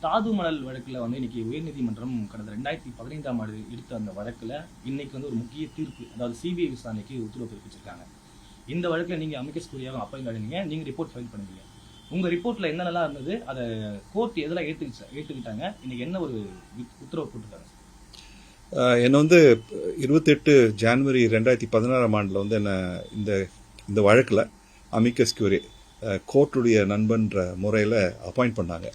தாது மணல் வழக்கில் இன்னைக்கு உயர்நீதிமன்றம் கடந்த 2015ஆம் ஆண்டு எடுத்த அந்த வழக்கில் இன்னைக்கு ஒரு முக்கிய தீர்ப்பு, அதாவது சிபிஐ விசாரணைக்கு உத்தரவு பிறப்பிச்சிருக்காங்க. இந்த வழக்கில் நீங்கள் அமிக்கஸ் கூறியாக அப்பையில் அடைஞ்சீங்க, நீங்கள் ரிப்போர்ட் ஃபைல் பண்ணுவீங்க. உங்கள் ரிப்போர்ட்டில் என்னென்னலாம் இருந்தது, அதை கோர்ட் எதெல்லாம் ஏற்றுக்கிட்டாங்க, இன்னைக்கு என்ன ஒரு உத்தரவு போட்டுருக்காங்க? என்னை 28 ஜனவரி 2016ஆம் ஆண்டில் என்ன இந்த வழக்கில் அமிக்கஸ் கியூரி கோர்ட்டுடைய நண்பன்ற முறையில் அப்பாயிண்ட் பண்ணாங்க.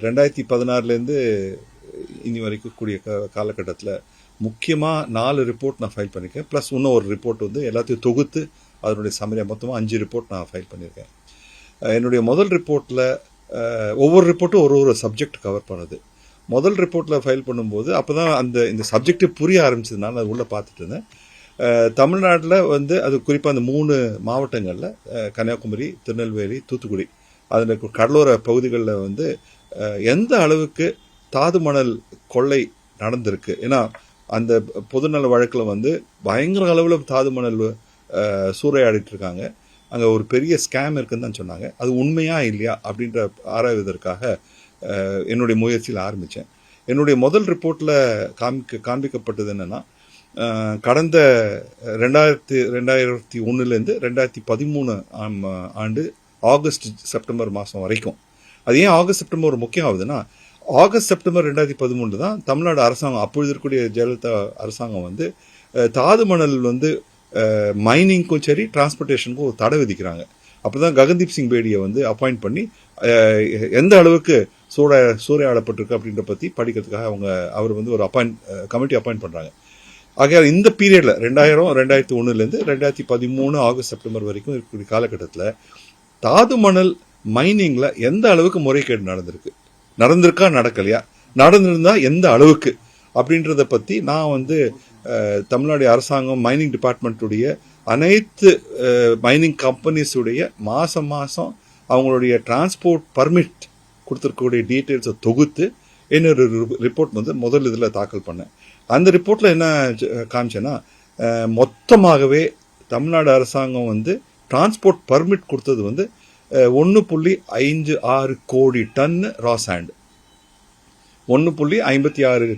2016லேருந்து இனி வரைக்கும் கூடிய காலகட்டத்தில் முக்கியமாக 4 ரிப்போர்ட் நான் ஃபைல் பண்ணியிருக்கேன். ப்ளஸ் இன்னும் ஒரு ரிப்போர்ட் எல்லாத்தையும் தொகுத்து அதனுடைய சமரியாக மொத்தமாக 5 ரிப்போர்ட் நான் ஃபைல் பண்ணியிருக்கேன். என்னுடைய முதல் ரிப்போர்ட்டில் ஒவ்வொரு ரிப்போர்ட்டும் ஒரு சப்ஜெக்ட் கவர் பண்ணுது. முதல் ரிப்போர்ட்டில் ஃபைல் பண்ணும்போது அப்போ தான் இந்த சப்ஜெக்ட்டு புரிய ஆரம்பிச்சதுனால அது உள்ளே பார்த்துட்டு இருந்தேன். தமிழ்நாட்டில் அது குறிப்பாக அந்த 3 மாவட்டங்களில் கன்னியாகுமரி, திருநெல்வேலி, தூத்துக்குடி, அதில் கடலோர பகுதிகளில் எந்த அளவுக்கு தாது மணல் கொள்ளை நடந்திருக்கு. ஏன்னா அந்த பொதுநல வழக்கில் பயங்கர அளவில் தாது மணல் சூறையாடிட்டு இருக்காங்க. அங்கே ஒரு பெரிய ஸ்கேம் இருக்குன்னு தான் சொன்னாங்க. அது உண்மையா இல்லையா அப்படின்ற ஆராய்வதற்காக என்னுடைய முயற்சியில் ஆரம்பித்தேன். என்னுடைய முதல் ரிப்போர்ட்டில் காண்பிக்கப்பட்டது என்னென்னா, கடந்த 2001லேருந்து 2013 ஆண்டு ஆகஸ்ட் செப்டம்பர் மாதம் வரைக்கும், அது ஏன் ஆகஸ்ட் செப்டம்பர் ஒரு முக்கியம் ஆகுதுன்னா, ஆகஸ்ட் செப்டம்பர் 2013 தான் தமிழ்நாடு அரசாங்கம், அப்பொழுது இருக்கக்கூடிய ஜெயலலிதா அரசாங்கம் தாது மணல் மைனிங்க்கும் சரி டிரான்ஸ்போர்ட்டேஷனுக்கும் ஒரு தடை விதிக்கிறாங்க. அப்போ தான் ககன்தீப் சிங் பேடியை அப்பாயிண்ட் பண்ணி எந்த அளவுக்கு சூறையாடப்பட்டிருக்கு அப்படின்ற பற்றி படிக்கிறதுக்காக அவர் ஒரு கமிட்டி அப்பாயிண்ட் பண்ணுறாங்க. ஆகையால் இந்த பீரியடில் 2001லேருந்து 2013 ஆகஸ்ட் செப்டம்பர் வரைக்கும் இருக்கக்கூடிய காலகட்டத்தில் தாது மணல் மைனிங்கில் எந்த அளவுக்கு முறைகேடு நடந்திருக்கா நடக்கலையா, நடந்திருந்தா எந்த அளவுக்கு அப்படின்றத பற்றி நான் தமிழ்நாடு அரசாங்கம் மைனிங் டிபார்ட்மெண்ட்டுடைய அனைத்து மைனிங் கம்பெனிஸுடைய மாதம் அவங்களுடைய டிரான்ஸ்போர்ட் பர்மிட் கொடுத்துருக்கக்கூடிய டீட்டெயில்ஸை தொகுத்து என்னொரு ரிப்போர்ட் முதல் இதில் தாக்கல் பண்ணேன். அந்த ரிப்போர்ட்டில் என்ன காமிச்சேன்னா, மொத்தமாகவே தமிழ்நாடு அரசாங்கம் டிரான்ஸ்போர்ட் பர்மிட் கொடுத்தது 1.56 கோடி டன் ரா சாண்ட், 1.56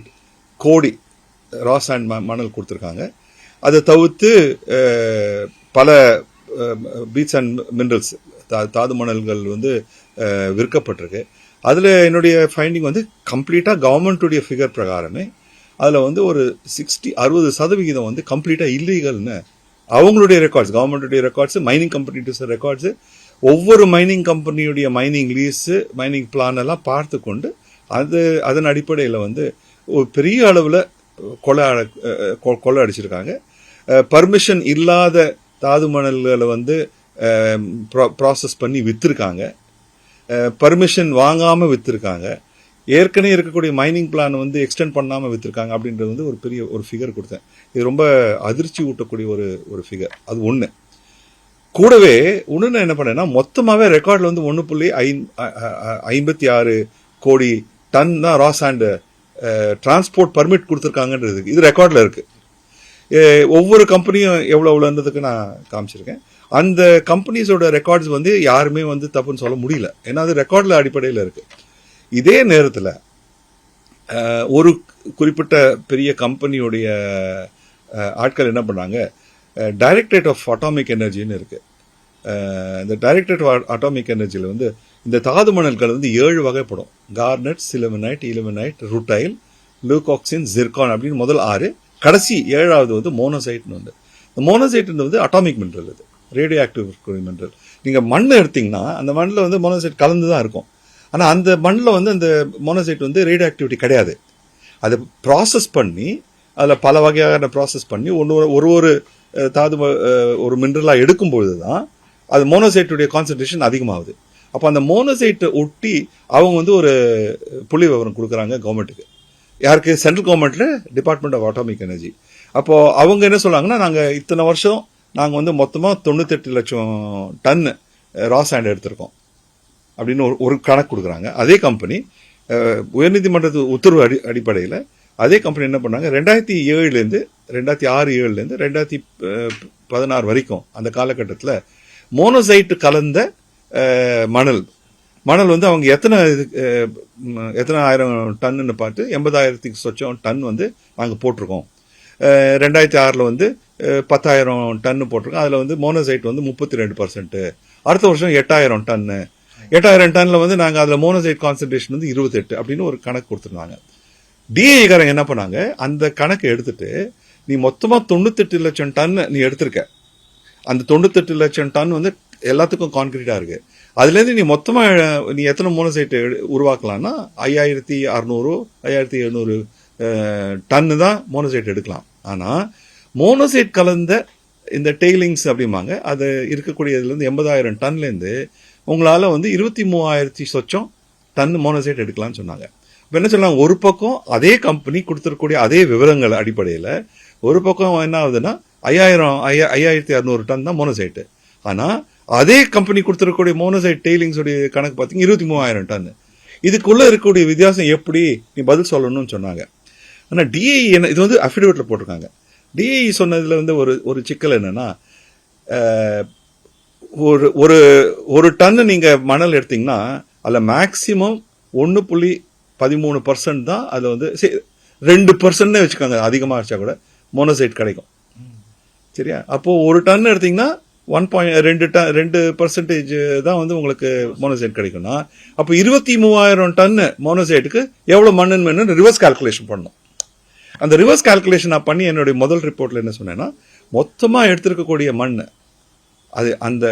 கோடி ரா சாண்ட் மணல் கொடுத்துருக்காங்க. அதை தவிர்த்து பல பீச் அண்ட் மினரல்ஸ் தாது மணல்கள் விற்கப்பட்டிருக்கு. அதில் என்னுடைய ஃபைண்டிங் கம்ப்ளீட்டாக கவர்மெண்ட்டுடைய ஃபிகர் பிரகாரமே அதில் ஒரு 60% கம்ப்ளீட்டாக இல்லீகல்னு அவங்களுடைய ரெக்கார்ட்ஸ், கவர்மெண்ட்டுடைய ரெக்கார்ட்ஸ், மைனிங் கம்பெனிஸ் ரெக்கார்ட்ஸு, ஒவ்வொரு மைனிங் கம்பெனியுடைய மைனிங் லீஸு, மைனிங் பிளான் எல்லாம் பார்த்து கொண்டு அதன் அடிப்படையில் ஒரு பெரிய அளவில் கொள்ளை அடிச்சிருக்காங்க. பர்மிஷன் இல்லாத தாது மணல்களை ப்ராசஸ் பண்ணி விற்றுருக்காங்க, பர்மிஷன் வாங்காமல் விற்றுருக்காங்க, ஏற்கனவே இருக்கக்கூடிய மைனிங் பிளான் எக்ஸ்டெண்ட் பண்ணாமல் விற்றுருக்காங்க அப்படின்றது ஒரு பெரிய ஒரு ஃபிகர் கொடுத்தேன். இது ரொம்ப அதிர்ச்சி ஊட்டக்கூடிய ஒரு ஃபிகர். அது ஒன்று. கூடவே ஒன்று என்ன பண்ணேன்னா, மொத்தமாகவே ரெக்கார்டில் 1.56 கோடி டன் தான் ரா சாண்ட் டிரான்ஸ்போர்ட் பர்மிட் கொடுத்துருக்காங்கன்றது இது ரெக்கார்டில் இருக்குது. ஒவ்வொரு கம்பெனியும் எவ்வளோன்றதுக்கு நான் காமிச்சிருக்கேன். அந்த கம்பெனிஸோட ரெக்கார்ட்ஸ் யாருமே தப்புன்னு சொல்ல முடியல, ஏன்னா அது ரெக்கார்டில் அடிப்படையில் இருக்குது. இதே நேரத்தில் ஒரு குறிப்பிட்ட பெரிய கம்பெனியுடைய ஆட்கள் என்ன பண்ணாங்க, டைரக்டரேட் ஆஃப் அட்டாமிக் எனர்ஜின்னு இருக்குது. இந்த டைரக்டரேட் ஆஃப் அட்டாமிக் எனர்ஜியில் இந்த தாது மணல்கள் 7 வகைப்படும். கார்னட், சிலிமனைட், இலிமனைட், ருட்டைல், லூகாக்சின், ஜிர்கான் அப்படின்னு முதல் 6, கடைசி 7வது மோனோசைட்னு இந்த மோனோசைட் அட்டாமிக் மினரல், இது ரேடியோ ஆக்டிவ் மினரல். நீங்கள் மண் எடுத்தீங்கன்னா அந்த மண்ணில் மோனோசைட் கலந்து தான் இருக்கும். ஆனால் அந்த மண்ணில் அந்த மோனோசைட் ரேடியோ ஆக்டிவிட்டி கிடையாது. அதை ப்ராசஸ் பண்ணி அதில் பல வகையான ப்ராசஸ் பண்ணி ஒரு தாது ஒரு மினரலாக எடுக்கும்பொழுது தான் அது மோனோசைட்டுடைய கான்சன்ட்ரேஷன் அதிகமாகுது. அப்போ அந்த மோனோசைட்டை ஒட்டி அவங்க ஒரு புள்ளி விவரம் கொடுக்குறாங்க கவர்மெண்ட்டுக்கு. யாருக்கு? சென்ட்ரல் கவர்மெண்ட்டில் டிபார்ட்மெண்ட் ஆஃப் அட்டாமிக் எனர்ஜி. அப்போது அவங்க என்ன சொல்கிறாங்கன்னா, நாங்கள் இத்தனை வருஷம் நாங்கள் மொத்தமாக 98 லட்சம் டன் ரா சாண்ட் எடுத்திருக்கோம் அப்படின்னு ஒரு கணக்கு கொடுக்குறாங்க. அதே கம்பெனி உயர்நீதிமன்றத்து உத்தரவு அடிப்படையில் அதே கம்பெனி என்ன பண்ணாங்க, 2006 2007 2016 வரைக்கும் அந்த காலகட்டத்தில் மோனோசைட்டு கலந்த மணல் மணல் வந்து அவங்க எத்தனை ஆயிரம் டன்னுன்னு பார்த்து 80,000 சொச்சம் டன் வந்து நாங்கள் போட்டிருக்கோம். 2006 வந்து 10,000 டன்னு போட்டிருக்கோம். அதில் வந்து மோனோசைட் வந்து 32%. அடுத்த வருஷம் 8,000 டன்னு. 8,000 டன்னில் வந்து நாங்கள் அதில் மோனோசைட் கான்சன்ட்ரேஷன் வந்து 28 அப்படின்னு ஒரு கணக்கு கொடுத்துருந்தாங்க. டிஐகாரங்க என்ன பண்ணாங்க, அந்த கணக்கு எடுத்துட்டு நீ மொத்தமாக 98 லட்சம் டன் நீ எடுத்திருக்க, அந்த 98 லட்சம் டன் வந்து எல்லாத்துக்கும் கான்கிரீட்டா இருக்கு. அதுலேருந்து நீ மொத்தமாக நீ எத்தனை மோனோசைட் உருவாக்கலாம்னா 5,600 5,700 டன்னு தான் மோனோசைட் எடுக்கலாம். ஆனால் மோனோசைட் கலந்த இந்த டெய்லிங்ஸ் அப்படிம்பாங்க, அது இருக்கக்கூடியதுலேருந்து 80,000 டன்லேருந்து உங்களால் வந்து 23,000 சொச்சம் டன் மோனோசைட் எடுக்கலாம்னு சொன்னாங்க. இப்போ என்ன சொன்னாங்க, ஒரு பக்கம் அதே கம்பெனி கொடுத்துருக்கக்கூடிய அதே விவரங்கள் அடிப்படையில் ஒரு பக்கம் என்ன ஆகுதுன்னா 5,600 டன் தான் மோனோசைட்டு. ஆனால் அதே கம்பெனி கொடுத்துருக்கக்கூடிய மோனோசைட் டெய்லிங்ஸோடைய கணக்கு பார்த்தீங்கன்னா 23,000 டன். இதுக்குள்ளே இருக்கக்கூடிய வித்தியாசம் எப்படி நீ பதில் சொல்லணும்னு சொன்னாங்க. ஆனால் டிஐ என்ன இது வந்து அஃபிடேவிட்டில் போட்டிருக்காங்க. டிஐ சொன்னதில் வந்து ஒரு சிக்கல் என்னன்னா, ஒரு டன்னு நீங்கள் மணல் எடுத்தீங்கன்னா அதில் மேக்சிமம் 1.13% தான் அதில் வந்து 2% வச்சுக்கோங்க, அதிகமாக வச்சா கூட மோனோசைட் கிடைக்கும். சரியா? அப்போ ஒரு டன் எடுத்தீங்கன்னா 2% தான் வந்து உங்களுக்கு மோனோசைட் கிடைக்கும்னா, அப்போ 23,000 டன்னு மோனோசைட்டுக்கு எவ்வளோ மண்ணுன்னு ரிவர்ஸ் கால்குலேஷன் பண்ணணும். அந்த ரிவர்ஸ் கால்குலேஷன் நான் பண்ணி என்னுடைய முதல் ரிப்போர்ட்ல என்ன சொன்னேன்னா, மொத்தமாக எடுத்திருக்கக்கூடிய மண் அது அந்த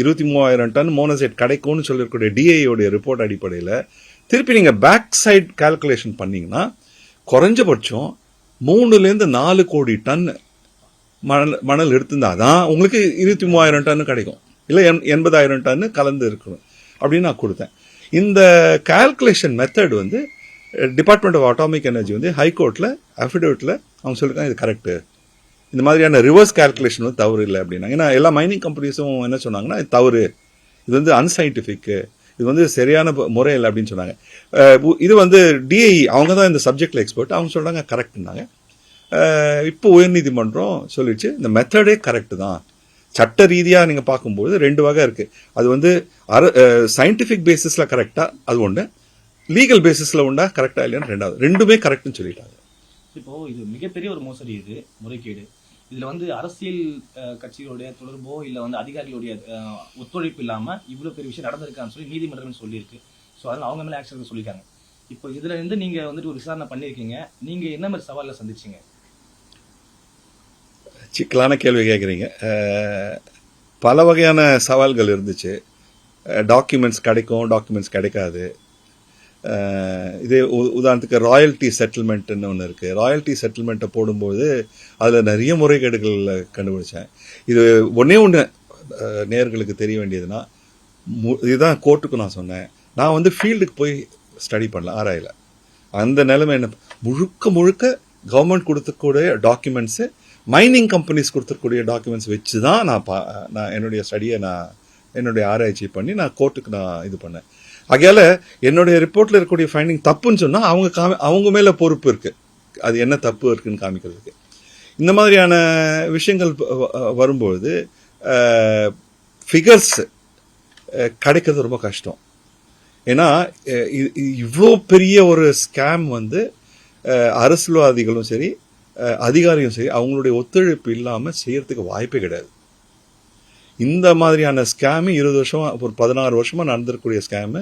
23,000 டன் மோனோசைட் கிடைக்கும்னு சொல்லிருக்கக்கூடிய டிஐயோடைய ரிப்போர்ட் அடிப்படையில் திருப்பி நீங்கள் பேக் சைட் கால்குலேஷன் பண்ணீங்கன்னா குறைஞ்சபட்சம் 3-4 கோடி டன் மணல் எடுத்திருந்தாதான் உங்களுக்கு 23,000 டன்னு கிடைக்கும். இல்லை 80,000 டன்னு கலந்து இருக்கணும் அப்படின்னு நான் கொடுத்தேன். இந்த கால்குலேஷன் மெத்தட் வந்து டிபார்ட்மெண்ட் ஆஃப் அட்டாமிக் எனர்ஜி வந்து ஹைகோர்ட்டில் அஃபிடேவிட்டில் அவங்க சொல்லியிருக்காங்க இது கரெக்டு, இந்த மாதிரியான ரிவர்ஸ் கால்குலேஷன் வந்து தவறு இல்லை அப்படின்னாங்க. ஏன்னா எல்லா மைனிங் கம்பெனிஸும் என்ன சொன்னாங்கன்னா இது தவறு, இது வந்து அன்சைன்டிஃபிக், இது வந்து சரியான முறை இல்லை அப்படின்னு சொன்னாங்க. இது வந்து டிஐ அவங்க தான் இந்த சப்ஜெக்டில் எக்ஸ்பர்ட், அவங்க சொல்கிறாங்க கரெக்டுனாங்க. இப்போ உயர்நீதிமன்றம் சொல்லிடுச்சு இந்த மெத்தடே கரெக்டு தான். சட்ட ரீதியாக நீங்கள் பார்க்கும்போது 2 வகை இருக்குது. அது வந்து சயின்டிஃபிக் பேசிஸில் கரெக்டாக அது ஒன்று, லீகல் பேசிஸில் உண்டா கரெக்டாக இல்லையான்னு 2வது, ரெண்டுமே கரெக்டுன்னு சொல்லிட்டாங்க. இப்போ இது மிகப்பெரிய ஒரு மோசடி, இது முறைகேடு. இதுல வந்து அரசியல் கட்சிகளுடைய தொடர்போ இல்ல வந்து அதிகாரிகளுடைய ஒத்துழைப்பு இல்லாம இவ்வளவு பெரிய விஷயம் நடந்திருக்கான்னு சொல்லி நீதிமன்றம் சொல்லியிருக்கு. ஸோ அதனால அவங்க மேல ஆக்ஷன் சொல்லியிருக்காங்க. இப்போ இதுல இருந்து நீங்க வந்துட்டு ஒரு விசாரணை பண்ணிருக்கீங்க, நீங்க என்ன மாதிரி சவால்ல சந்திச்சீங்க? சிக்கலான கேள்வி கேட்குறீங்க. பல வகையான சவால்கள் இருந்துச்சு. டாக்குமெண்ட்ஸ் கிடைக்கும், டாக்குமெண்ட்ஸ் கிடைக்காது. இதே உதாரணத்துக்கு ராயல்ட்டி செட்டில்மெண்ட்னு ஒன்று இருக்குது. ராயல்ட்டி செட்டில்மெண்ட்டை போடும்போது அதில் நிறைய முறைகேடுகள் கண்டுபிடிச்சேன். இது ஒன்றே ஒன்று நேயர்களுக்கு தெரிய வேண்டியதுன்னா, இதுதான் கோர்ட்டுக்கு நான் சொன்னேன், நான் வந்து ஃபீல்டுக்கு போய் ஸ்டடி பண்ணல, ஆராயலை. அந்த நிலைமை என்ன, முழுக்க கவர்மெண்ட் கொடுத்துக்கூடிய டாக்குமெண்ட்ஸு, மைனிங் கம்பெனிஸ் கொடுத்துருக்கூடிய டாக்குமெண்ட்ஸ் வச்சு தான் நான் என்னுடைய ஸ்டடியை என்னுடைய ஆராய்ச்சி பண்ணி நான் கோர்ட்டுக்கு நான் இது பண்ணேன். ஆகையால் என்னுடைய ரிப்போர்ட்டில் இருக்கக்கூடிய ஃபைண்டிங் தப்புன்னு சொன்னால் அவங்க மேலே பொறுப்பு இருக்குது, அது என்ன தப்பு இருக்குன்னு காமிக்கிறதுக்கு. இந்த மாதிரியான விஷயங்கள் வரும்பொழுது ஃபிகர்ஸ் கிடைக்கிறது ரொம்ப கஷ்டம். ஏன்னா இவ்வளோ பெரிய ஒரு ஸ்கேம் வந்து அரசியல்வாதிகளும் சரி அதிகாரியும் சரி அவங்களுடைய ஒத்துழைப்பு இல்லாமல் செய்யறதுக்கு வாய்ப்பே கிடையாது. இந்த மாதிரியான ஸ்கேமு 20 வருஷமா, ஒரு 16 வருஷமா நடந்திருக்கக்கூடிய ஸ்கேமு.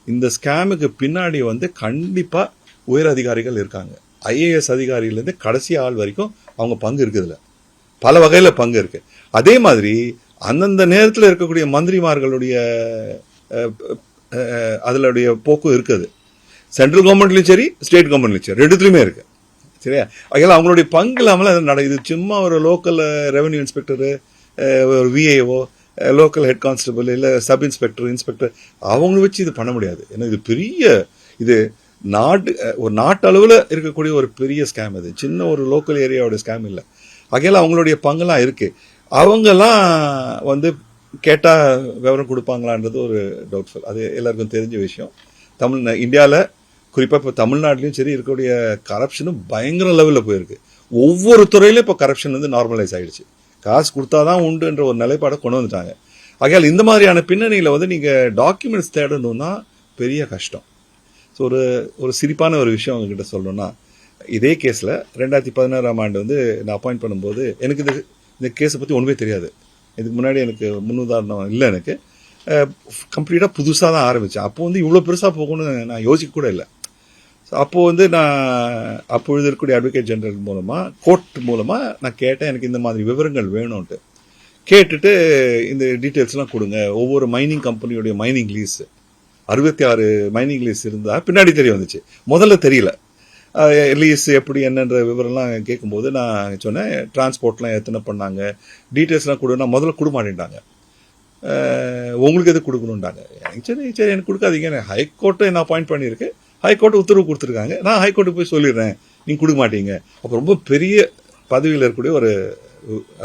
இந்த ஸ்கேமுக்கு பின்னாடி வந்து கண்டிப்பாக உயர் அதிகாரிகள் இருக்காங்க. ஐஏஎஸ் அதிகாரியிலேருந்து கடைசி ஆள் வரைக்கும் அவங்க பங்கு இருக்குதுல்ல, பல வகையில் பங்கு இருக்கு. அதே மாதிரி அந்தந்த நேரத்தில் இருக்கக்கூடிய மந்திரிமார்களுடைய அதனுடைய போக்கும் இருக்குது. சென்ட்ரல் கவர்மெண்ட்லையும் சரி ஸ்டேட் கவர்மெண்ட்லையும் சரி ரெண்டுத்துலையுமே இருக்கு. சரியா? அதனால அவங்களுடைய பங்கு இல்லாமல் அது நடக்குது. சும்மா ஒரு லோக்கல் ரெவன்யூ இன்ஸ்பெக்டரு, ஒரு விஏஓ, லோக்கல் ஹெட் கான்ஸ்டபிள், இல்லை சப் இன்ஸ்பெக்டர், இன்ஸ்பெக்டர் அவங்கள வச்சு இது பண்ண முடியாது. ஏன்னா இது பெரிய, இது ஒரு நாட்டளவில் இருக்கக்கூடிய ஒரு பெரிய ஸ்கேம். அது சின்ன ஒரு லோக்கல் ஏரியாவோட ஸ்கேம் இல்லை. ஆகையால் அவங்களுடைய பங்கெல்லாம் இருக்குது. அவங்கெல்லாம் வந்து கேட்டால் விவரம் கொடுப்பாங்களான்றது ஒரு டவுட்ஃபுல். அது எல்லாருக்கும் தெரிஞ்ச விஷயம். இந்தியாவில் குறிப்பாக இப்போ தமிழ்நாட்டிலையும் சரி இருக்கக்கூடிய கரப்ஷனும் பயங்கர லெவலில் போயிருக்கு. ஒவ்வொரு துறையிலும் இப்போ கரப்ஷன் வந்து நார்மலைஸ் ஆகிடுச்சு. காசு கொடுத்தாதான் உண்டுன்ற ஒரு நிலைப்பாடை கொண்டு வந்துட்டாங்க. ஆகையால் இந்த மாதிரியான பின்னணியில் வந்து நீங்கள் டாக்குமெண்ட்ஸ் தேடணும்னா பெரிய கஷ்டம். ஸோ ஒரு சிரிப்பான ஒரு விஷயம் உங்ககிட்ட சொல்லணும்னா, இதே கேஸில் 2016 ஆண்டு வந்து நான் அப்பாயிண்ட் பண்ணும்போது எனக்கு இந்த கேஸை பற்றி ஒன்றுமே தெரியாது. இதுக்கு முன்னாடி எனக்கு முன்னுதாரணம் இல்லை. எனக்கு கம்ப்ளீட்டாக புதுசாக தான் ஆரம்பித்தேன். அப்போ வந்து இவ்வளோ பெருசாக போகணும்னு நான் யோசிக்க கூட இல்லை. ஸோ அப்போது வந்து நான் அப்பொழுது இருக்கக்கூடிய அட்வொகேட் ஜெனரல் மூலமாக கோர்ட் மூலமாக நான் கேட்டேன், எனக்கு இந்த மாதிரி விவரங்கள் வேணும்ன்ட்டு. கேட்டுட்டு இந்த டீட்டெயில்ஸ்லாம் கொடுங்க. ஒவ்வொரு மைனிங் கம்பெனியுடைய மைனிங் லீஸ் 66 மைனிங் லீஸ் இருந்தால் பின்னாடி தெரிய வந்துச்சு. முதல்ல தெரியல. லீஸ் எப்படி என்னன்ற விவரம்லாம் கேட்கும்போது நான் சொன்னேன், டிரான்ஸ்போர்ட்லாம் எத்தனை பண்ணாங்க, டீட்டெயில்ஸ்லாம் கொடுன்னா முதல்ல கொடுக்க மாட்டேன்ட்டாங்க. உங்களுக்கு எது கொடுக்கணுன்றாங்க. சரி சரி எனக்கு கொடுக்காதீங்க, ஹைகோர்ட்டை நான் அப்பாயிண்ட் பண்ணியிருக்கேன், ஹைகோர்ட்டு உத்தரவு கொடுத்துருக்காங்க, நான் ஹைகோர்ட்டுக்கு போய் சொல்லிடுறேன், நீங்கள் கொடுக்க மாட்டீங்க. அப்போ ரொம்ப பெரிய பதவியில் இருக்கக்கூடிய ஒரு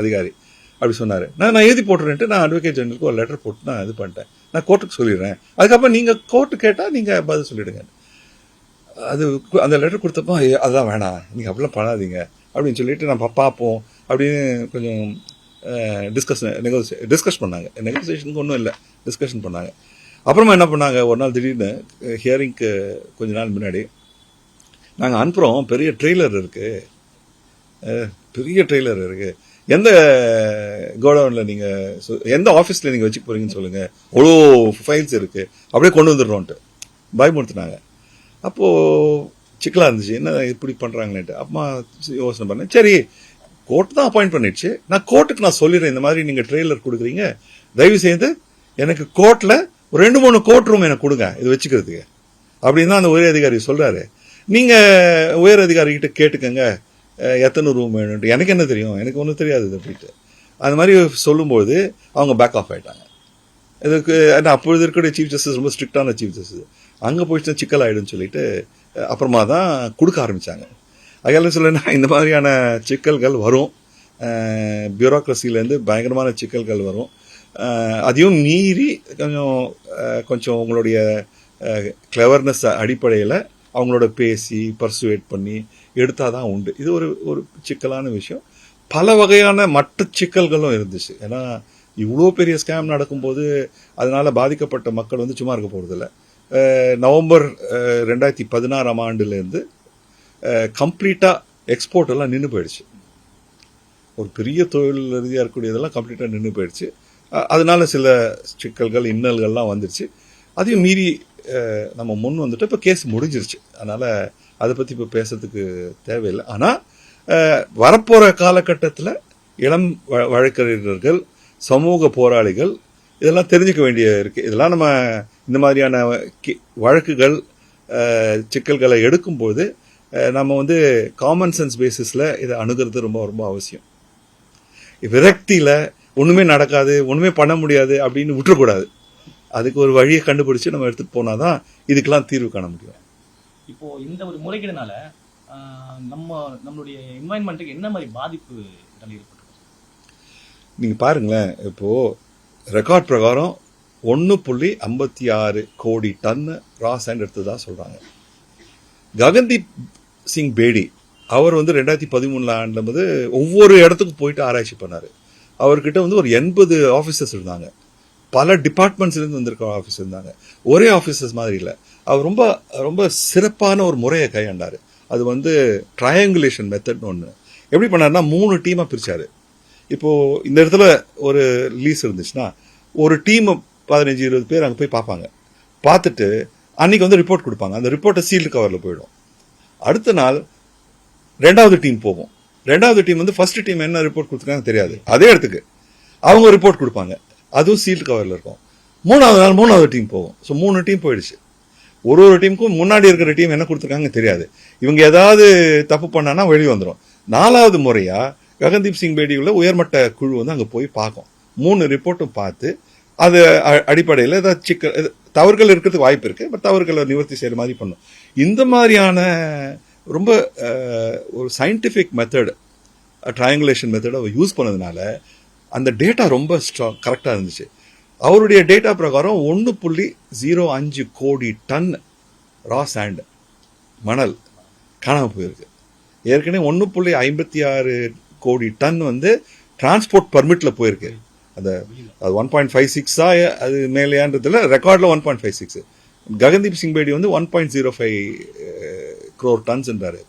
அதிகாரி அப்படி சொன்னார். நான் எழுதி போட்டுறேன்ட்டு நான் அட்வொகேட் ஜெனரலுக்கு ஒரு லெட்டர் போட்டு நான் இது பண்ணிட்டேன், நான் கோர்ட்டுக்கு சொல்லிடுறேன், அதுக்கப்புறம் நீங்கள் கோர்ட்டு கேட்டால் நீங்கள் பதில் சொல்லிவிடுங்க. அது அந்த லெட்டர் கொடுத்தப்போ அதெல்லாம் வேணாம், நீங்கள் அப்படிலாம் பண்ணாதீங்க அப்படின்னு சொல்லிட்டு நம்ம பார்ப்போம் அப்படின்னு கொஞ்சம் டிஸ்கஸ் பண்ணாங்க. நெகோசியேஷனுக்கு ஒன்றும் இல்லை, டிஸ்கஷன் பண்ணாங்க. அப்புறமா என்ன பண்ணாங்க, ஒரு நாள் திடீர்னு ஹியரிங்க்கு கொஞ்ச நாள் முன்னாடி நாங்கள் அனுப்புகிறோம், பெரிய ட்ரெய்லர் இருக்குது, எந்த கோடவுனில் நீங்கள் எந்த ஆஃபீஸில் நீங்கள் வச்சுக்க போகிறீங்கன்னு சொல்லுங்கள், அவ்வளோ ஃபைல்ஸ் இருக்குது, அப்படியே கொண்டு வந்துடுறோன்ட்டு பயமுறுத்துனாங்க. அப்போது சிக்கலாக இருந்துச்சு, என்ன இப்படி பண்ணுறாங்கன்னுட்டு. அம்மா யோசனை பண்ணேன், சரி கோர்ட் தான் அப்பாயிண்ட் பண்ணிடுச்சு, நான் கோர்ட்டுக்கு நான் சொல்லிடுறேன், இந்த மாதிரி நீங்கள் ட்ரெய்லர் கொடுக்குறீங்க, தயவு செய்து எனக்கு கோர்ட்டில் ஒரு 2-3 கோர்ட் ரூம் எனக்கு கொடுங்க இது வச்சுக்கிறதுக்கு அப்படின்னு தான் அந்த உயர் அதிகாரி சொல்கிறாரு. நீங்கள் உயர் அதிகாரிகிட்ட கேட்டுக்கங்க எத்தனை ரூம் வேணும்ட்டு. எனக்கு என்ன தெரியும், எனக்கு ஒன்றும் தெரியாது இது அப்படின்ட்டு. அந்த மாதிரி சொல்லும்போது அவங்க பேக் ஆஃப் ஆகிட்டாங்க. இதுக்கு அப்பொழுது இருக்கக்கூடிய சீஃப் ஜஸ்டிஸ் ரொம்ப ஸ்ட்ரிக்டான சீஃப் ஜஸ்டிஸ், அங்கே போயிட்டு சிக்கல் ஆகிடுன்னு சொல்லிட்டு அப்புறமா தான் கொடுக்க ஆரம்பித்தாங்க. அதெல்லாம் சொல்லணும்னா இந்த மாதிரியான சிக்கல்கள் வரும், பியூரோக்ரஸிலேருந்து பயங்கரமான சிக்கல்கள் வரும். அதையும் மீறி கொஞ்சம் உங்களுடைய கிளவர்னஸ் அடிப்படையில் அவங்களோட பேசி பர்சுவேட் பண்ணி எடுத்தால் தான் உண்டு. இது ஒரு சிக்கலான விஷயம். பல வகையான மற்ற சிக்கல்களும் இருந்துச்சு. ஏன்னா இவ்வளோ பெரிய ஸ்கேம் நடக்கும்போது அதனால் பாதிக்கப்பட்ட மக்கள் வந்து சும்மா இருக்க போகிறதில்ல. நவம்பர் 2016 ஆண்டுலேருந்து கம்ப்ளீட்டாக எக்ஸ்போர்ட் எல்லாம் நின்று போயிடுச்சு. ஒரு பெரிய தொழில் ரீதியாக இருக்கக்கூடியதெல்லாம் கம்ப்ளீட்டாக நின்று போயிடுச்சு. அதனால சில சிக்கல்கள் இன்னல்கள்லாம் வந்துடுச்சு. அதையும் மீறி நம்ம முன் வந்துட்டு இப்போ கேஸ் முடிஞ்சிருச்சு. அதனால் அதை பற்றி இப்போ பேசுறதுக்கு தேவையில்லை. ஆனால் வரப்போகிற காலகட்டத்தில் இளம் வழக்கறிஞர்கள், சமூக போராளிகள் இதெல்லாம் தெரிஞ்சுக்க வேண்டிய இருக்குது. இதெல்லாம் நம்ம இந்த மாதிரியான வழக்குகள் சிக்கல்களை எடுக்கும்போது நம்ம வந்து காமன் சென்ஸ் பேசிஸில் இதை அணுகிறது ரொம்ப ரொம்ப அவசியம். விரக்தியில் ஒன்றுமே நடக்காது, ஒன்றுமே பண்ண முடியாது அப்படின்னு விட்டுறக்கூடாது. அதுக்கு ஒரு வழியை கண்டுபிடிச்சு நம்ம எடுத்துகிட்டு போனால் தான் இதுக்கெல்லாம் தீர்வு காண முடியும். இப்போது இந்த ஒரு முறைகேடுனால நம்மளுடைய என்வாயன்மெண்ட்டுக்கு என்ன மாதிரி பாதிப்பு ஏற்பட்டு? நீங்கள் பாருங்களேன், இப்போது ரெக்கார்ட் பிரகாரம் 1.56 கோடி டன் ரா சாண்ட் எடுத்ததாக சொல்கிறாங்க. ககன்தீப் சிங் பேடி அவர் வந்து 2013 ஆண்டும்போது ஒவ்வொரு இடத்துக்கு போயிட்டு ஆராய்ச்சி பண்ணார். அவர்கிட்ட வந்து ஒரு 80 ஆஃபீஸர்ஸ் இருந்தாங்க, பல டிபார்ட்மெண்ட்ஸ்லேருந்து வந்திருக்க ஆஃபீஸ் இருந்தாங்க. ஒரே ஆஃபீஸர்ஸ் மாதிரி இல்லை. அவர் ரொம்ப ரொம்ப சிறப்பான ஒரு முறையை கையாண்டார். அது வந்து ட்ரையாங்குலேஷன் மெத்தட்னு ஒன்று. எப்படி பண்ணார்னா 3 டீமாக பிரித்தார். இப்போது இந்த இடத்துல ஒரு லீஸ் இருந்துச்சுன்னா ஒரு டீம் 15-20 பேர் அங்கே போய் பார்ப்பாங்க. பார்த்துட்டு அன்றைக்கி வந்து ரிப்போர்ட் கொடுப்பாங்க. அந்த ரிப்போர்ட்டை சீல்டு கவரில் போயிடும். அடுத்த நாள் 2வது டீம் போகும். 2வது டீம் வந்து ஃபர்ஸ்ட் டீம் என்ன ரிப்போர்ட் கொடுத்துருக்காங்க தெரியாது, அதே இடத்துக்கு அவங்க ரிப்போர்ட் கொடுப்பாங்க, அதுவும் சீல்டு கவரில் இருக்கும். 3வது நாள் 3வது டீம் போகும். ஸோ 3 டீம் போயிடுச்சு. ஒரு டீமுக்கும் முன்னாடி இருக்கிற டீம் என்ன கொடுத்துருக்காங்க தெரியாது. இவங்க ஏதாவது தப்பு பண்ணானா வெளியே வந்துடும். 4வது முறையாக ககன்தீப் சிங் பேடியுள்ள உயர்மட்ட குழு வந்து அங்கே போய் பார்க்கும். 3 ரிப்போர்ட்டும் பார்த்து அது அடிப்படையில் ஏதாவது சிக்கல் தவறுகள் இருக்கிறதுக்கு வாய்ப்பு இருக்குது, பட் தவறுகளை நிவர்த்தி செய்கிற மாதிரி பண்ணும். இந்த மாதிரியான ரொம்ப ஒரு சயின்டிஃபிக் மெத்தட், ட்ரையாங்குலேஷன் மெத்தடை யூஸ் பண்ணதுனால அந்த டேட்டா ரொம்ப கரெக்டாக இருந்துச்சு. அவருடைய டேட்டா பிரகாரம் 1.05 கோடி டன் ரா சாண்ட் மணல் காணாமல் போயிருக்கு. ஏற்கனவே 1.56 கோடி டன் வந்து டிரான்ஸ்போர்ட் பர்மிட்டில் போயிருக்கு. அது 1.56 அது மேலேயான்றதுல ரெக்கார்டில் 1.56. ககன்தீப் சிங் பேடி வந்து 1.05 crore டன்ஸ்ன்றாரு.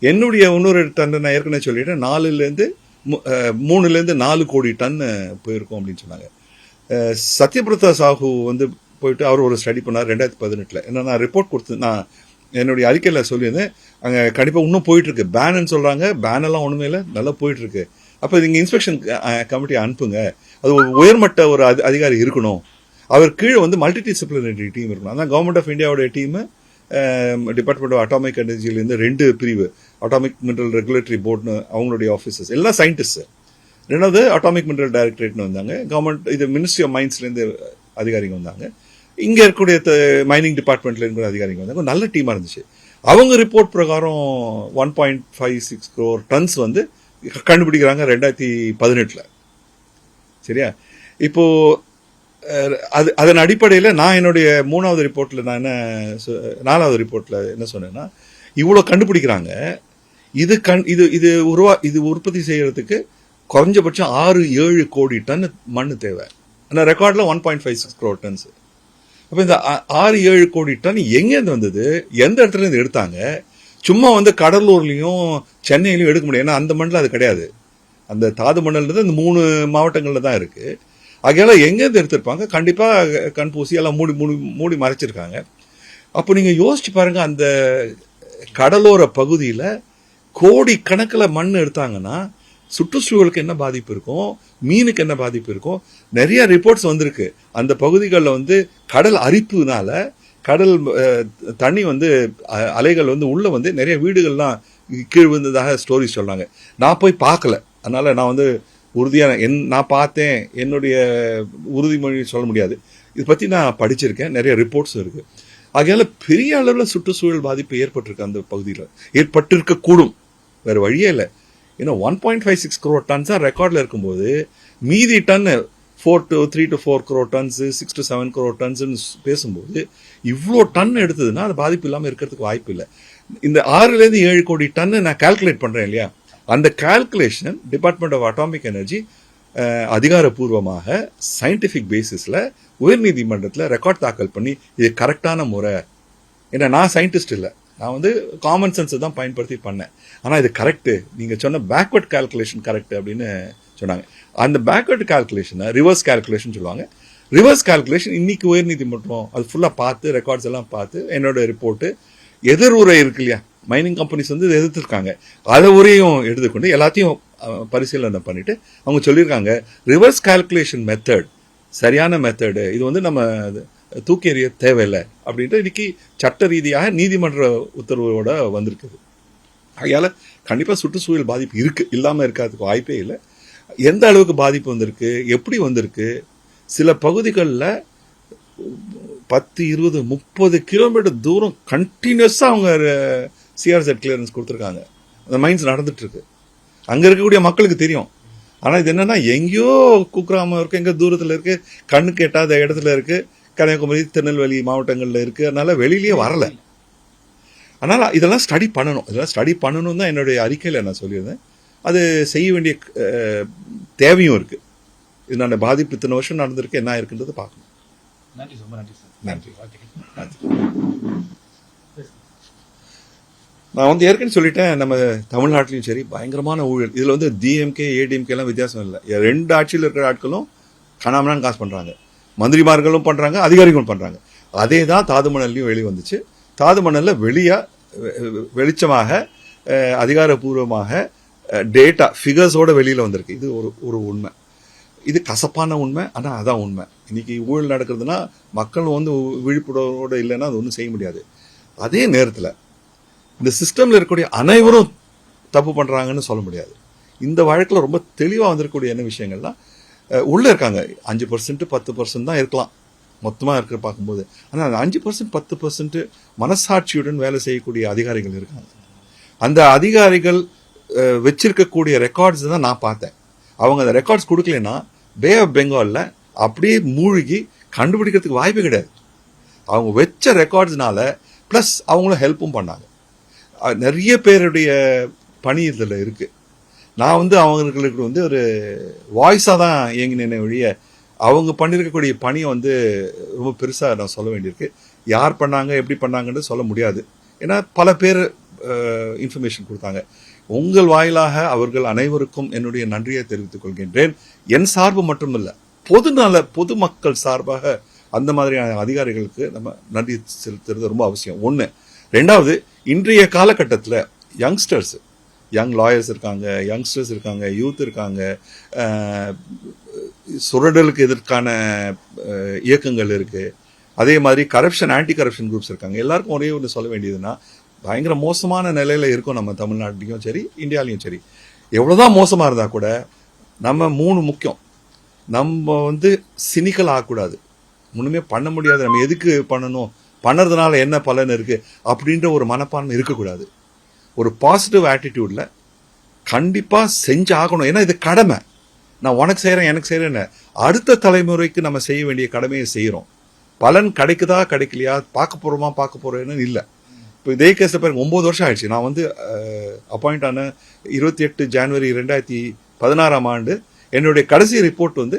என்னுடைய இன்னொரு டன் நான் ஏற்கனவே சொல்லிட்டேன், 3 4 கோடி டன் போயிருக்கும் அப்படின்னு சொன்னாங்க. சத்யபிரதா சாஹூ வந்து போயிட்டு அவர் ஒரு ஸ்டடி பண்ணார் 2018. என்ன நான் ரிப்போர்ட் கொடுத்து நான் என்னுடைய அறிக்கையில் சொல்லியிருந்தேன், அங்கே கண்டிப்பாக இன்னும் போயிட்டு இருக்கு. பேனுன்னு சொல்றாங்க, பேன் எல்லாம் ஒண்ணுமே இல்லை, நல்லா போயிட்டு இருக்கு. அப்போ இங்கே இன்ஸ்பெக்ஷன் கமிட்டி அனுப்புங்க, அது ஒரு உயர்மட்ட ஒரு அதிகாரி இருக்கணும், அவர் கீழே வந்து மல்டி டிசிப்ளினரி டீம் இருக்கணும். அதான் கவர்மெண்ட் ஆஃப் இந்தியாவோட டீம், டிபார்ட்மெண்ட் ஆஃப் அட்டாமிக் எனர்ஜிலேருந்து 2 பிரிவு, அட்டாமிக் மினரல் ரெகுலேட்டரி போர்டுன்னு அவங்களுடைய ஆஃபீஸர்ஸ் எல்லாம் சயின்டிஸ்ட். 2வது அட்டாமிக் மினரல் டைரக்டரேட்னு வந்தாங்க, கவர்மெண்ட் இது மினிஸ்ட்ரி ஆஃப் மைன்ஸ்லேருந்து அதிகாரிங்க வந்தாங்க, இங்கே இருக்கக்கூடிய மைனிங் டிபார்ட்மெண்ட்ல இருக்கிற அதிகாரிங்க வந்தாங்க. நல்ல டீமாக இருந்துச்சு. அவங்க ரிப்போர்ட் பிரகாரம் 1.56 crore டன்ஸ் வந்து கண்டுபிடிக்கிறாங்க 2018. சரியா? இப்போ அதன் அடிப்படையில் நான் என்னுடைய 3வது ரிப்போர்ட்டில் நான் 4வது ரிப்போர்ட்டில் என்ன சொன்னேன்னா, இவ்வளோ கண்டுபிடிக்கிறாங்க, இது உற்பத்தி செய்யறதுக்கு குறைஞ்சபட்சம் 6-7 கோடி டன் மண் தேவை. ஆனால் ரெக்கார்டில் 1.56 crore டன்ஸ். அப்போ இந்த 6-7 கோடி டன் எங்கேருந்து வந்தது, எந்த இடத்துல இருந்து எடுத்தாங்க? சும்மா வந்து கடலூர்லையும் சென்னையிலையும் எடுக்க முடியும், ஏன்னா அந்த மண்ணில் அது கிடையாது. அந்த தாது மணல்ன்றது இந்த 3 மாவட்டங்களில் தான் இருக்கு. ஆகையால எங்கேருந்து எடுத்திருப்பாங்க? கண்டிப்பாக கண்பூசி எல்லாம் மூடி மறைச்சிருக்காங்க. அப்போ நீங்கள் யோசிச்சு பாருங்க, அந்த கடலோர பகுதியில் கோடி கணக்கில் மண் எடுத்தாங்கன்னா சுற்றுச்சூழலுக்கு என்ன பாதிப்பு இருக்கும், மீனுக்கு என்ன பாதிப்பு இருக்கும்? நிறைய ரிப்போர்ட்ஸ் வந்திருக்கு. அந்த பகுதிகளில் வந்து கடல் அரிப்புனால கடல் தண்ணி வந்து அலைகள் வந்து உள்ள வந்து நிறைய வீடுகள்லாம் கீழ் விழுந்ததாக ஸ்டோரிஸ் சொல்றாங்க. நான் போய் பார்க்கல, அதனால நான் வந்து உறுதியான நான் பார்த்தேன், என்னுடைய உறுதிமொழி சொல்ல முடியாது. இதை பற்றி நான் படிச்சிருக்கேன், நிறைய ரிப்போர்ட்ஸும் இருக்கு. ஆகையால பெரிய அளவில் சுற்றுச்சூழல் பாதிப்பு ஏற்பட்டிருக்கு அந்த பகுதியில், ஏற்பட்டிருக்க கூடும், வேற வழியே இல்லை. ஏன்னா 1.56 crore டன்ஸ் தான் ரெக்கார்டில் இருக்கும்போது மீதி ton 3 to 4 crore tons, 6 to 7 crore டன்ஸ்ன்னு பேசும்போது இவ்வளோ டன் எடுத்ததுன்னா அது பாதிப்பு இல்லாமல் இருக்கிறதுக்கு வாய்ப்பு இல்லை. இந்த 6-7 கோடி டன் நான் கால்குலேட் பண்ணுறேன் இல்லையா, அந்த calculation department of atomic energy அதிகாரப்பூர்வமாக சயின்டிஃபிக் பேசிஸில் உயர்நீதிமன்றத்தில் ரெக்கார்ட் தாக்கல் பண்ணி இது கரெக்டான முறை. ஏன்னா நான் சயின்டிஸ்ட் இல்லை, நான் வந்து காமன் சென்ஸை தான் பயன்படுத்தி பண்ணேன். ஆனால் இது கரெக்டு, நீங்கள் சொன்ன பேக்வர்ட் கால்குலேஷன் கரெக்ட் அப்படின்னு சொன்னாங்க. அந்த பேக்வர்ட் கால்குலேஷனை ரிவர்ஸ் கால்குலேஷன் சொல்லுவாங்க. ரிவர்ஸ் கால்குலேஷன் இன்னைக்கு உயர்நீதிமன்றம் அது ஃபுல்லாக பார்த்து ரெக்கார்ட்ஸ் எல்லாம் பார்த்து என்னோட ரிப்போர்ட்டு எதிர் உரை இருக்கு இல்லையா, மைனிங் கம்பெனிஸ் வந்து எதிர்த்துருக்காங்க, அதை உரையும் எடுத்துக்கொண்டு எல்லாத்தையும் பரிசீலனை பண்ணிட்டு அவங்க சொல்லியிருக்காங்க ரிவர்ஸ் கால்குலேஷன் மெத்தட் சரியான மெத்தடு, இது வந்து நம்ம தூக்கி எறிய தேவையில்லை அப்படின்ட்டு இன்னைக்கு சட்ட ரீதியாக நீதிமன்ற உத்தரவோட வந்திருக்குது. ஆகையால கண்டிப்பாக சுற்றுச்சூழல் பாதிப்பு இருக்கு, இல்லாமல் இருக்கிறதுக்கு வாய்ப்பே இல்லை. எந்த அளவுக்கு பாதிப்பு வந்திருக்கு, எப்படி வந்திருக்கு? சில பகுதிகளில் 10, 20, 30 கிலோமீட்டர் தூரம் கண்டினியூஸா அவங்க சிஆர்செட் கிளியரன்ஸ் கொடுத்துருக்காங்க. அந்த மைன்ஸ் நடந்துட்டு இருக்கு, அங்க இருக்கக்கூடிய மக்களுக்கு தெரியும். ஆனா இது என்னன்னா எங்கேயோ குக்கிராமம் இருக்கு, எங்க தூரத்துல இருக்கு, கண்ணுக்கு எட்டாத இடத்துல இருக்கு, கன்னியாகுமரி திருநெல்வேலி மாவட்டங்கள்ல இருக்கு, அதனால வெளியிலேயே வரல. அதனால இதெல்லாம் ஸ்டடி பண்ணணும், இதெல்லாம் ஸ்டடி பண்ணணும் தான் என்னுடைய அறிக்கையில் நான் சொல்லியிருந்தேன். அது செய்ய வேண்டிய தேவையும் இருக்கு. இதனால பாதிப்பு இத்தனை வருஷம் நடந்திருக்கு, என்ன இருக்குன்றது பார்க்கணும். நன்றி, ரொம்ப நன்றி சார். நன்றி. நான் வந்து ஏற்கனவே சொல்லிட்டேன், நம்ம தமிழ்நாட்டிலையும் சரி பயங்கரமான ஊழல். இதுல வந்து டிஎம்கே ஏடிஎம்கே எல்லாம் வித்தியாசம் இல்லை. 2 ஆட்சியில் இருக்கிற ஆட்களும் கனாமனான்னு காசு பண்றாங்க, மந்திரிமார்களும் பண்றாங்க, அதிகாரிகளும் பண்றாங்க. அதே தான் தாதுமணல்லையும் வெளியே வந்துச்சு. தாதுமணல்ல வெளிச்சமாக அதிகாரப்பூர்வமாக டேட்டா ஃபிகர்ஸோட வெளியில வந்திருக்கு. இது ஒரு உண்மை, இது கசப்பான உண்மை, ஆனால் அதான் உண்மை. இன்னைக்கு ஊழல் நடக்கிறதுனா மக்கள் வந்து விழிப்புணர்வோடு இல்லைன்னா அது ஒன்றும் செய்ய முடியாது. அதே நேரத்தில் இந்த சிஸ்டம்ல இருக்கக்கூடிய அனைவரும் தப்பு பண்றாங்கன்னு சொல்ல முடியாது. இந்த வழக்கில் ரொம்ப தெளிவாக வந்திருக்கக்கூடிய என்ன விஷயங்கள்லாம், உள்ள இருக்காங்க 5%, 10% தான் இருக்கலாம் மொத்தமாக இருக்கிற பார்க்கும்போது. ஆனால் அந்த 5%, 10% மனசாட்சியுடன் வேலை செய்யக்கூடிய அதிகாரிகள் இருக்காங்க. அந்த அதிகாரிகள் வச்சிருக்கக்கூடிய ரெக்கார்ட்ஸ் தான் நான் பார்த்தேன். அவங்க அந்த ரெக்கார்ட்ஸ் கொடுக்கலன்னா பே ஆஃப் பெங்காலில் அப்படியே மூழ்கி கண்டுபிடிக்கிறதுக்கு வாய்ப்பு கிடையாது. அவங்க வச்ச ரெக்கார்ட்ஸ்னால ப்ளஸ் அவங்களும் ஹெல்ப்பும் பண்ணாங்க. நிறைய பேருடைய பணி இதில் இருக்கு. நான் வந்து அவங்களுக்கு வந்து ஒரு வாய்ஸாக தான் இயங்கினேனே ஒழிய அவங்க பண்ணியிருக்கக்கூடிய பணியை வந்து ரொம்ப பெருசாக நான் சொல்ல வேண்டியிருக்கு. யார் பண்ணாங்க எப்படி பண்ணாங்கன்னு சொல்ல முடியாது. ஏன்னா பல பேர் இன்ஃபர்மேஷன் கொடுத்தாங்க. உங்கள் வாயிலாக அவர்கள் அனைவருக்கும் என்னுடைய நன்றியை தெரிவித்துக் கொள்கின்றேன். என் சார்பு மட்டுமில்லை, பொதுமக்கள் சார்பாக அந்த மாதிரியான அதிகாரிகளுக்கு நம்ம நன்றி செலுத்துறது ரொம்ப அவசியம். ஒன்று. ரெண்டாவது, இன்றைய காலகட்டத்தில் யங்ஸ்டர்ஸ், யங் லாயர்ஸ் இருக்காங்க, யங்ஸ்டர்ஸ் இருக்காங்க, யூத் இருக்காங்க, சுரண்டலுக்கு எதிர்க்கான இயக்கங்கள் இருக்கு, அதே மாதிரி கரப்ஷன், ஆன்டி கரப்ஷன் குரூப்ஸ் இருக்காங்க. எல்லாருக்கும் ஒரே ஒன்று சொல்ல வேண்டியதுன்னா, பயங்கர மோசமான நிலையில இருக்கும் நம்ம தமிழ்நாட்டிலையும் சரி இந்தியாலையும் சரி. எவ்வளவுதான் மோசமா இருந்தா கூட நம்ம 3 முக்கியம். நம்ம வந்து சினிக்கல் ஆகக்கூடாது, ஒண்ணுமே பண்ண முடியாது, நம்ம எதுக்கு பண்ணணும், பண்ணறதுனால என்ன பலன் இருக்கு அப்படின்ற ஒரு மனப்பான்மை இருக்கக்கூடாது. ஒரு பாசிட்டிவ் ஆட்டிடியூட்ல கண்டிப்பா செஞ்சு ஆகணும். ஏன்னா இது கடமை. நான் உனக்கு செய்யறேன் எனக்கு செய்யறேன்னு அடுத்த தலைமுறைக்கு நம்ம செய்ய வேண்டிய கடமையை செய்யறோம். பலன் கிடைக்குதா கிடைக்கலையா, பார்க்க போறோன்னு இல்லை. இப்போ இதே கேஸ்ல பாருங்க, 9 வருஷம் ஆயிடுச்சு. நான் வந்து அப்பாயிண்ட் ஆன 28 ஜனவரி 2016 என்னுடைய கடைசி ரிப்போர்ட் வந்து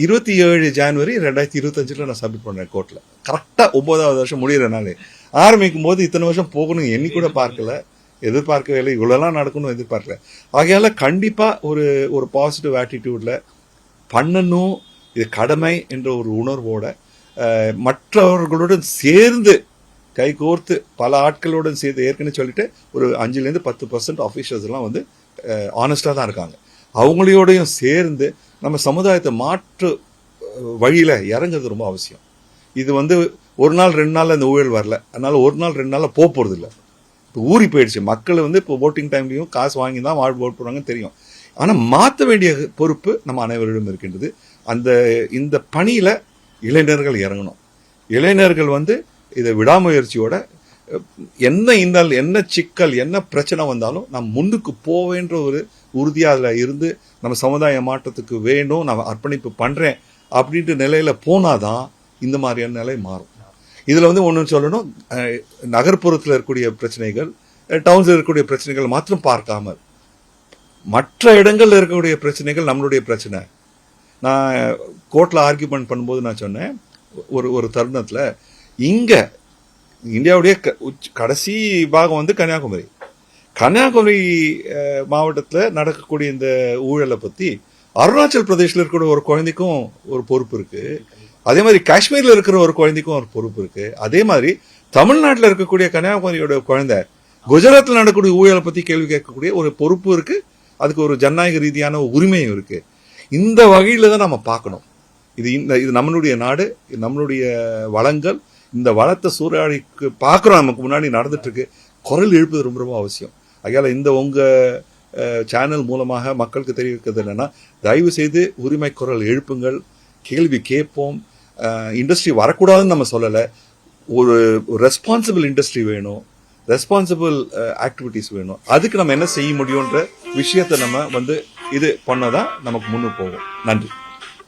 27 ஜனவரி 2025 நான் சப்மிட் பண்ணேன் கோர்ட்ல. கரெக்டா 9வது வருஷம் முடியறனாலே. ஆரம்பிக்கும் போது இத்தனை வருஷம் போகணும் எண்ணி கூட பார்க்கல, எதிர்பார்க்கவே இல்லை, இவ்வளவுலாம் நடக்கணும் எதிர்பார்க்கல. ஆகையால கண்டிப்பா ஒரு பாசிட்டிவ் ஆட்டிடியூட்ல பண்ணணும், இது கடமை என்ற ஒரு உணர்வோட மற்றவர்களுடன் சேர்ந்து கைகோர்த்து பல ஆட்களுடன் சேர்த்து, ஏற்கனவே சொல்லிட்டு ஒரு 5-10% ஆஃபீஷியல்ஸ் எல்லாம் வந்து ஆனஸ்டா தான் இருக்காங்க. அவங்களோடையும் சேர்ந்து நம்ம சமுதாயத்தை மாற்று வழியில இறங்குறது ரொம்ப அவசியம். இது வந்து ஒரு நாள் 2 நாள்ல இந்த ஊழல் வரல, அதனால ஒரு நாள் 2 நாள்ல போறது இல்லை. இப்போ ஊறி போயிடுச்சு. மக்கள் வந்து இப்போ ஓட்டிங் டைம்லையும் காசு வாங்கி தான் ஓட் போடுறாங்கன்னு தெரியும். ஆனா மாற்ற வேண்டிய பொறுப்பு நம்ம அனைவரிடம் இருக்கின்றது. இந்த பணியில இளைஞர்கள் இறங்கணும். இளைஞர்கள் வந்து இதை விடாமுயற்சியோட என்ன சிக்கல் என்ன பிரச்சனை வந்தாலும் நம்ம முன்னுக்கு போவேன்ற ஒரு உறுதியா அதுல இருந்து நம்ம சமுதாய மாற்றத்துக்கு வேணும், நான் அர்ப்பணிப்பு பண்றேன் அப்படின்ற நிலையில போனாதான் இந்த மாதிரியான நிலை மாறும். இதுல வந்து ஒண்ணு சொல்லணும், நகர்ப்புறத்தில் இருக்கக்கூடிய பிரச்சனைகள், டவுன்ஸ்ல இருக்கக்கூடிய பிரச்சனைகள் மாத்திரம் பார்க்காம மற்ற இடங்கள்ல இருக்கக்கூடிய பிரச்சனைகள் நம்மளுடைய பிரச்சனை. நான் கோர்ட்ல ஆர்கியூமெண்ட் பண்ணும்போது நான் சொன்னேன், ஒரு தருணத்துல இங்க இந்தியாவுடைய கடைசி பாகம் வந்து கன்னியாகுமரி மாவட்டத்தில் நடக்கக்கூடிய இந்த ஊழலை பத்தி அருணாச்சல் பிரதேஷ்ல இருக்கிற ஒரு குழந்தைக்கும் ஒரு பொறுப்பு இருக்கு, அதே மாதிரி காஷ்மீர்ல இருக்கிற ஒரு குழந்தைக்கும் ஒரு பொறுப்பு இருக்கு, அதே மாதிரி தமிழ்நாட்டில் இருக்கக்கூடிய கன்னியாகுமரியோட குழந்தை குஜராத்தில் நடக்கக்கூடிய ஊழலை பத்தி கேள்வி கேட்கக்கூடிய ஒரு பொறுப்பு இருக்கு, அதுக்கு ஒரு ஜனநாயக ரீதியான உரிமையும் இருக்கு. இந்த வகையில தான் நம்ம பார்க்கணும். இது நம்மளுடைய நாடு, நம்மளுடைய வளங்கள், இந்த வளத்தை சூறாவளிக்கு பார்க்குறோம், நமக்கு முன்னாடி நடந்துட்டு இருக்கு. குரல் எழுப்பது ரொம்ப ரொம்ப அவசியம். அதனால இந்த உங்க சேனல் மூலமாக மக்களுக்கு தெரிவிக்கிறது என்னன்னா, தயவு செய்து உரிமை குரல் எழுப்புங்கள், கேள்வி கேட்போம். இண்டஸ்ட்ரி வரக்கூடாதுன்னு நம்ம சொல்லலை, ஒரு ரெஸ்பான்சிபிள் இண்டஸ்ட்ரி வேணும், ரெஸ்பான்சிபிள் ஆக்டிவிட்டிஸ் வேணும். அதுக்கு நம்ம என்ன செய்ய முடியும்ன்ற விஷயத்தை நம்ம வந்து இது பண்ணதான் நமக்கு முன்னு போகும். நன்றி.